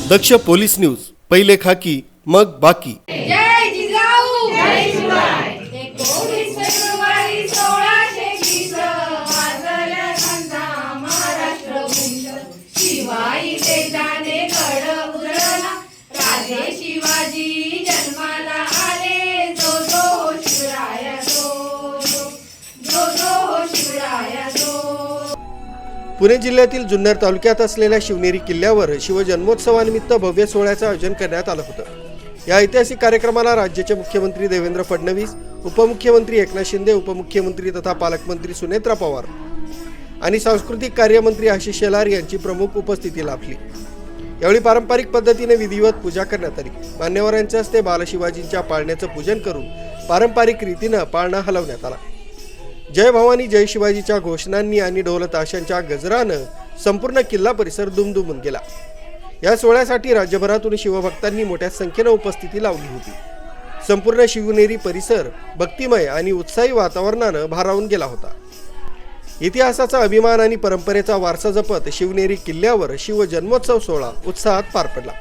दक्ष police news, पहिले खाकी मग बाकी। जय जिजाऊ जय शिवाय। 19 फेब्रुवारी 1620 वाजल्या घंटा महाराष्ट्र भूषण। शिवाई तेजाने गड उजळला, राजे शिवाजी जन्माला आले। जो जो शिवराया जो शिवराया जो। पुणे जिल्ह्यातील जुन्नर तालुक्यात असलेल्या शिवनेरी किल्ल्यावर शिवजन्मोत्सवानिमित्त भव्य सोहळ्याचं आयोजन करण्यात आलं होतं। या ऐतिहासिक कार्यक्रमाला राज्याचे मुख्यमंत्री देवेंद्र फडणवीस, उपमुख्यमंत्री एकनाथ शिंदे, उपमुख्यमंत्री तथा पालकमंत्री सुनेत्रा पवार आणि सांस्कृतिक कार्यमंत्री आशिष शेलार यांची प्रमुख उपस्थिती लाभली। यावेळी पारंपरिक पद्धतीने विधिवत पूजा करण्यात आली। मान्यवरांच्या हस्ते बालशिवाजींच्या पाळण्याचं पूजन करून पारंपरिक रीतीनं पाळणा हलवण्यात आला। जय भवानी जय शिवाजीच्या घोषणांनी आणि ढोल ताशांच्या गजरानं संपूर्ण किल्ला परिसर दुमदुमून गेला। या सोहळ्यासाठी राज्यभरातून शिवभक्तांनी मोठ्या संख्येने उपस्थिती लावली होती। संपूर्ण शिवनेरी परिसर भक्तिमय आणि उत्साही वातावरणानं भारावून गेला होता। इतिहासाचा अभिमान आणि परंपरेचा वारसा जपत शिवनेरी किल्ल्यावर शिवजन्मोत्सव सोहळा उत्साहात पार पडला।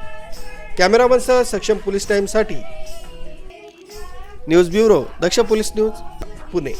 कॅमेरामनसह सक्षम पोलीस टाइमसाठी न्यूज ब्युरो, दक्ष पोलीस न्यूज, पुणे।